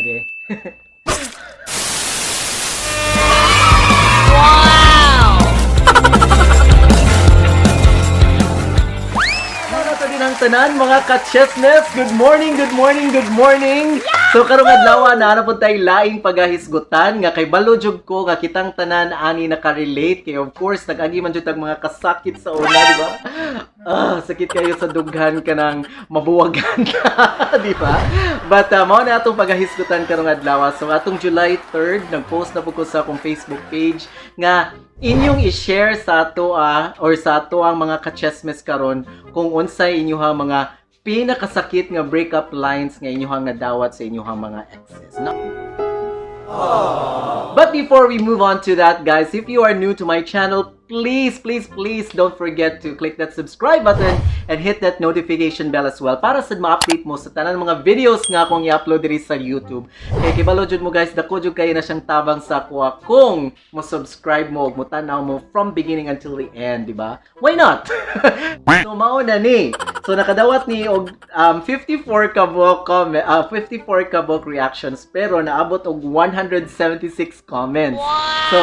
na di. Ang tanan mga ka-chessness, good morning, good morning, good morning. So karong adlaw na po tay laing pagahisgutan nga kay balojog ko nga kitang tanan ani naka-relate kay of course nag-agi man jud tag mga kasakit sa una, di ba? Sakit kayo sa dughan kanang mabuwagan ka, di ba? But mao na atong pagahisgutan karong adlaw. So atong July 3rd nag-post na po ko sa akong Facebook page nga inyong i-share sa ato or sa ato ang mga ka-chessmes karon kung unsay inyong mga pinakasakit nga breakup lines nga inyong nadawat sa inyong mga exes. No? But before we move on to that, guys, if you are new to my channel, please don't forget to click that subscribe button and hit that notification bell as well para sa ma-update mo sa tanan mga videos nga akong i-upload diri sa YouTube. Kaya kibalo jud mo guys, dako jud kayo na siyang tabang sa kuha kung mo subscribe mo ug mo tanaw mo from beginning until the end, di ba? Why not? So mao na ni. So nakadawat ni og 54 kabok reactions pero naabot og 176 comments. Wow! So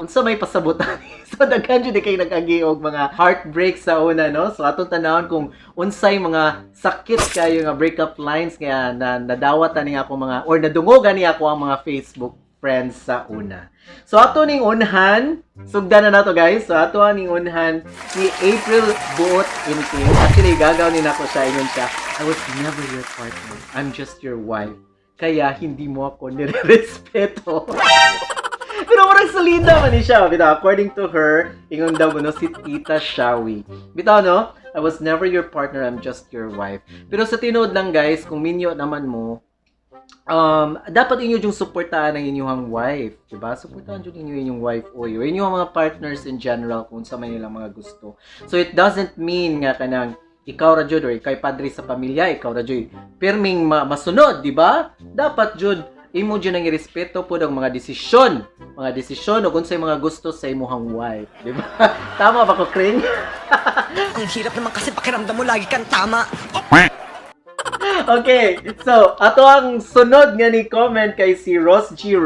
unsa may pasabutan ni? So daghan jud kay nag-agi og mga heartbreak sa una, no? So atong tanawon kung unsay mga sakit kayo nga breakup lines nga nadawat ani ako mga or nadungogan ni ako ang mga Facebook friends sa una. So ato ning unhan, sugdan na nato guys. So ato ning unhan ni April Buot Inting. Actually gagaw ni nako siya ingon siya. I was never your partner. I'm just your wife. Kaya hindi mo ako nirerespeto. Pero parang salida man ni siya. Bitaw, according to her, ingon daw no si Tita Shawi. Bitaw no, I was never your partner, I'm just your wife. Pero sa tinood lang guys, kung minyo naman mo, dapat inyo yung suportahan ng inyong wife, diba? Suportahan yung inyong wife o inyong mga partners in general kung sa may nilang mga gusto. So it doesn't mean nga kanang ikaw ra jud or ikay padre sa pamilya, ikaw ra jud pirming masunod, diba? Dapat jud imo jud nang irespeto pud ang mga desisyon o kung say mga gusto sa imong wife, di ba? Tama ba ko, Kring? Ang hirap naman kasi pakiramdam mo lagi kang tama. Okay, so ato ang sunod nga ni comment kay si Ross G.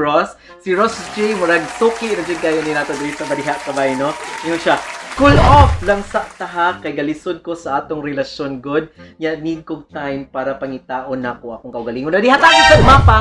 Si Ross G murag suki ra jud kayo ni nato diri sa badiha kabay, no? Ingon siya, cool off lang sa taha kay galisod ko sa atong relasyon good. Ya need kog time para pangitaon nako akong kaugalingon. Dihatagi sa mapa.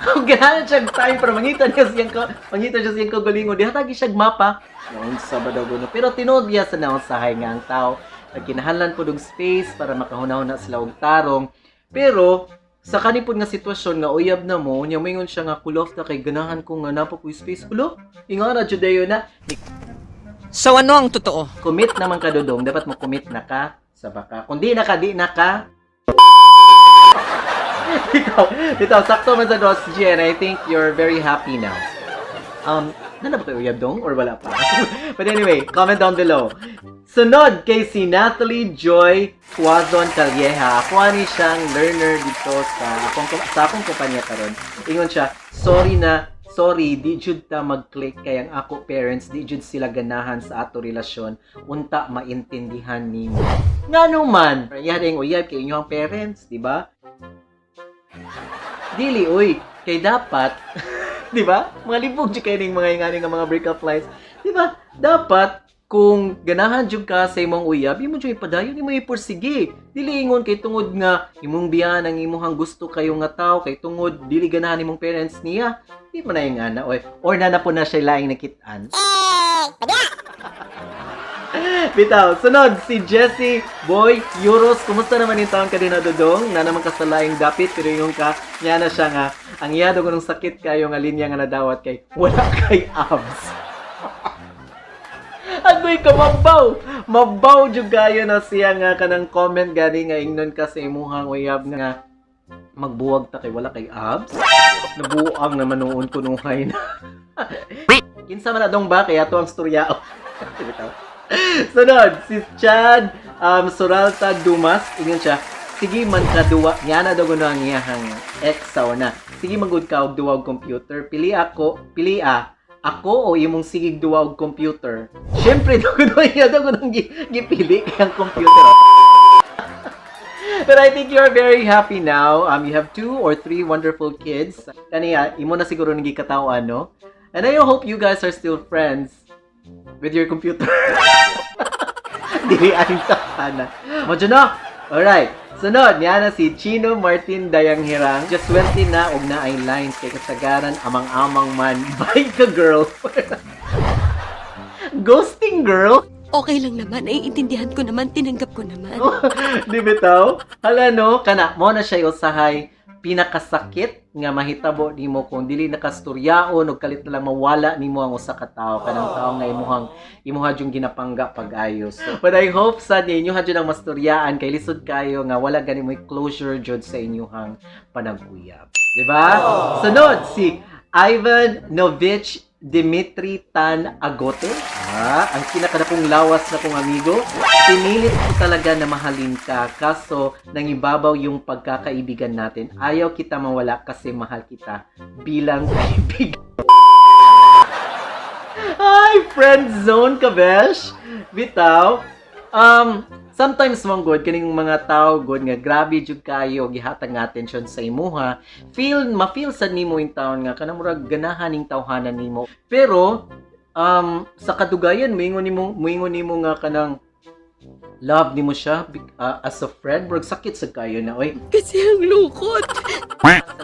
Kung ganahan siya time para mangitan siya siyang kaugalingon. Dihatagi siya mapa. Noon sa badagono. Pero tinuod niya sa nausahay nga ang tao. Nagkinahanglan po ng space para makahunahuna sila og tarong. Pero sa kanipod nga sitwasyon nga uyab na mo, niya moingon siya nga cool off na kay ganahan ko nga napo ko space. Ulo, ingon na judayo na. So ano ang totoo? Commit naman ka dudong, dapat mo commit na ka sa baka. Kung di na ka. Bitaw, sakto man sa Ross G, and I think you're very happy now. Nana ba kayo uyab dong or wala pa? But anyway, comment down below. Sunod kay si Natalie Joy Quazon Calieja. Ako ani siyang learner dito sa akong kumpanya karon. Ingon siya, sorry, di jud ta mag-click kay ang ako parents di jud sila ganahan sa ato relasyon. Unta maintindihan nimo. Ngano man, yaring uyab kay inyong parents, di ba? Dili uy, kay dapat di ba? Mga libog jud kay ning mga ingani nga mga breakup lines. Di ba? Dapat kung ganahan jud ka sa imong uyab, imo jud ipadayon, imo ipursige. Dili ingon kay tungod nga imong biyan ang imong gusto kayo nga tao kay tungod dili ganahan imong parents niya. Di man na yung ana oy. Or na po na siya laing nakitaan. Bitaw, sunod si Jessie Boy Euros. Kumusta naman yung taon ka din na dudong? Na naman ka sa laing dapit pero yung ka niya na siya nga ang iyado ko ng sakit kayo nga linya nga nadawat kay wala kay abs. Agoy ka mabaw jud kayo na siya nga kanang comment gani nga ingnon ka sa imuhang uyab nga magbuwag ta kay wala kay abs. Nabuang naman noon kunuhay na. Kinsa man adong ba kay ato ang storya. Sunod si Chad Suralta Dumas, ingon siya, sige man ka duwa, nga na daw ang iyahang ex sa una. Sige magud ka og duwa og computer, pili ako o imong sigig duwa og computer. Syempre daw iya daw nang gipili kay ang computer. But I think you're very happy now. You have 2 or 3 wonderful kids. Kaniya, imo na siguro nang gikatawan, no? And I hope you guys are still friends with your computer. Dili aning takana. Mo na. Alright. Sunod, niya na si Chino Martin Dayanghirang. Just swerte na og na ay lines kay kasagaran amang-amang man. Bye ka, girl. Ghosting, girl. Okay lang naman, naiintindihan ko naman, tinanggap ko naman. Di bitaw? Hala no, kana mo na siya usahay pinakasakit nga mahitabo nimo kung dili nakasturyaon og kalit na lang mawala nimo ang usa ka tawo kanang tawo nga imuha jung ginapangga pag-ayos. So, but I hope sa ninyo ha jud ang masturyaan kay lisod kayo nga wala gani mo closure jud sa inyong panag-uyab. Di ba? Sunod si Ivan Novich Dimitri Tan Agote. Ang kinakadakong lawas na kong amigo. Pinilit ko talaga na mahalin ka. Kaso, nangibabaw yung pagkakaibigan natin. Ayaw kita mawala kasi mahal kita bilang kaibigan. Ay, friend zone ka, besh. Bitaw. Sometimes mong good, kaning mga tao good nga grabe jud kayo gihatag nga atensyon sa imuha. Ma-feel sad nimo yung taon nga kanang murag ganahan ning tawhanan nimo. Pero sa kadugayan moingon nimo nga kanang love nimo siya as a friend, murag sakit sad kayo na oy. Kasi ang lungkot.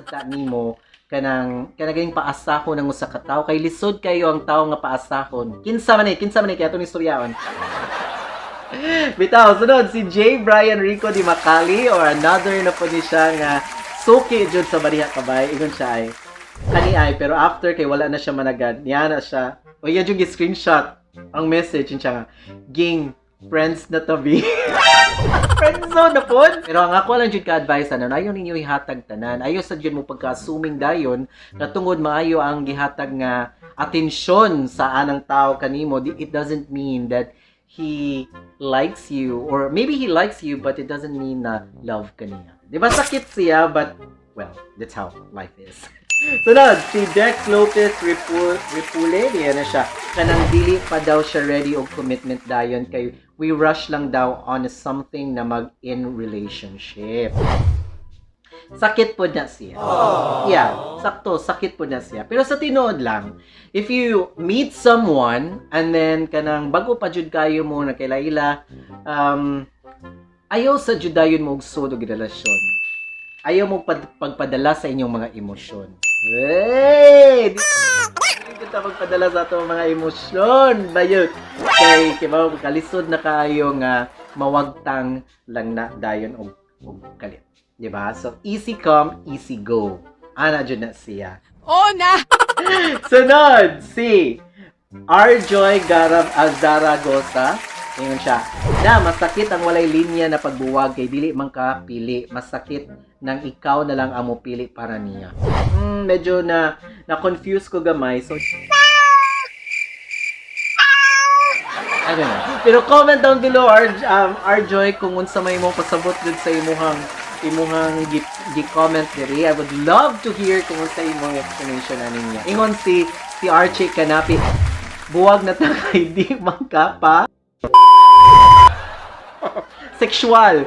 Sa nimo kanang paasahon ng usa ka tawo kay lisod kayo ang tawo nga paasahon. Kinsa man kay atong istoryaon. Bitaw, sunod si J. Brian Rico Di Macali or another na po ni siya nga suki jud sa bariha kabay. Ingon siya ay kani ay pero after kay wala na siya managad. Niya na siya. O yan yung screenshot ang message siya nga ging friends na tabi. Friends zone na po. Pero ang ako lang jud ka-advise ayaw ninyo ihatag tanan. Ayaw sa jud mo pagka-assuming dayon na tungod maayo ang gihatag nga atensyon sa anang tao kanimo. It doesn't mean that he likes you or maybe he likes you but it doesn't mean na love ka niya. Di ba sakit siya but well, that's how life is. Sunod, si Dex Lopez Ripule, diyan na siya. Kanang dili pa daw siya ready og commitment dayon kay we rush lang daw on something na mag-in relationship. Sakit po na siya. Yeah, sakto, sakit po na siya. Pero sa tinuod lang, if you meet someone, and then kanang bago pa jud kayo mo na kay Laila, ayaw sa judayon mo og sudog relasyon. Ayaw mo pagpadala sa inyong mga emosyon. Hey! Hindi kita magpadala sa itong mga emosyon. Bayot. Kay kalisod na kayo nga mawagtang lang na dayon og kalit. Diba? So, easy come, easy go. Ana dyan na siya. Oh na! Sunod, si Arjoy Zaragoza. Ngayon siya. Na, masakit ang walay linya na pagbuwag kay dili man ka pili. Masakit nang ikaw na lang ang mupili para niya. Medyo na-confuse ko gamay. So, I don't know. Pero comment down below, Arjoy, kung unsa may mo pasabot dun sa imuhang gi-comment diri. I would love to hear kung unsa imong explanation ani niya. Ingon si Archie Canapi, buwag na ta kay di man ka pa. Sexual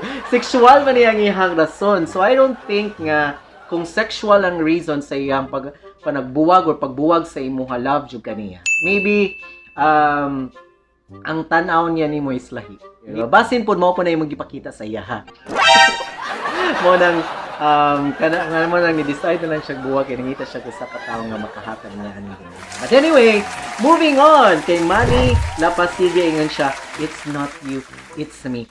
man iyang ihang rason. So I don't think nga kung sexual ang reason sa iyang panagbuwag or pagbuwag sa imuha love jud kaniya. Maybe ang tan-aw niya nimo is lahi. Basin pud mo na imong gipakita sa iya ha. Mo nang mo nang i-decide na lang siya buwag kay nangita siya sa katawo nga makahatag niya ani. But anyway, moving on kay Manny Lapasige ingon siya, it's not you, it's me.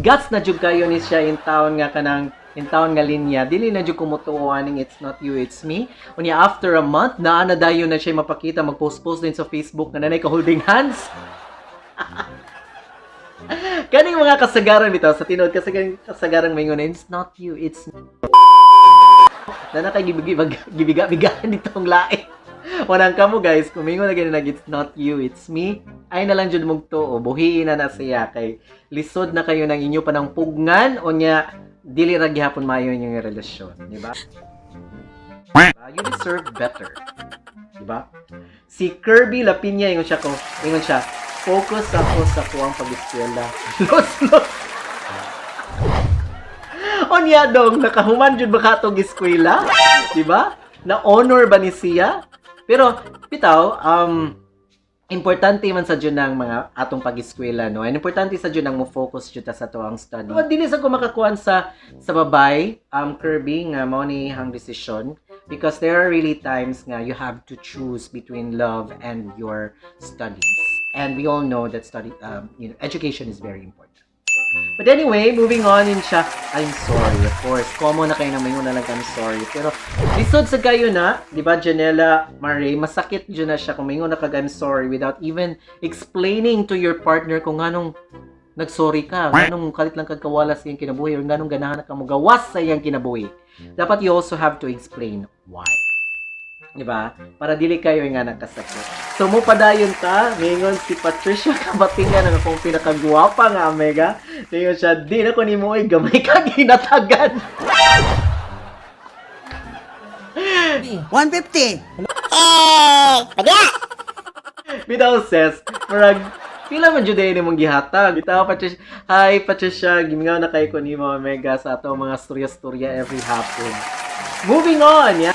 Gas na jud kayo ni siya in taon nga linya. Dili na jud kumutuo aning it's not you, it's me. Unya after a month na dayon na siya mapakita mag-post din sa Facebook na nanay ka holding hands. Kaning mga kasagaran bitaw sa tinuod kasagaran maingon it's not you, it's me. Na kay gibiga-bigaan ditong lain. Wanang kamo guys, kung mingon na ganun it's not you, it's me. Ay na lang jud mong to, buhiin na siya kay lisod na kayo ng inyo panang pugngan o nya dili ra gihapon maayo inyong relasyon, di ba? You deserve better. Di ba? Si Kirby Lapinya ingon siya, focus ako sa kuwang pag-eskwela. Los. Unya dong, nakahuman jud ba ka atong eskwela? Di ba? Na honor ba ni siya? Pero bitaw, importante man sa dyan ng mga atong pag-eskwela, no? And importante sa dyan ang mo-focus dyan sa to ang study. But dili sa ko makakuan sa babay, Kirby, nga mao ni hang decision. Because there are really times nga you have to choose between love and your studies. And we all know that education is very important. But anyway, moving on in siya. I'm sorry, of course. Common na kayo na mayon na I'm sorry. Pero, lisod sa kayo na, di ba, Janela, Marie, masakit dyan na siya kung mayon na I'm sorry without even explaining to your partner kung anong nagsorry ka, anong kalit lang kagkawalas sa iyang kinabuhi, or anong ganahan ka mo gawas sa iyang kinabuhi. Dapat you also have to explain why. Di ba? Para dili kayo nga nakasakit. So, mo padayon ta, ngayon si Patricia kabatingan ang akong pinakagwapa nga amega. Ngayon siya, di na ko ni mo ay gamay ka ginatagan. 150. Bitaw says, marag, pila man jud ni mong gihatag. Bitaw Patricia, hi Patricia, gimingaw na kay ko ni mo amega sa ato mga storya-storya every hapon. Moving on, yeah.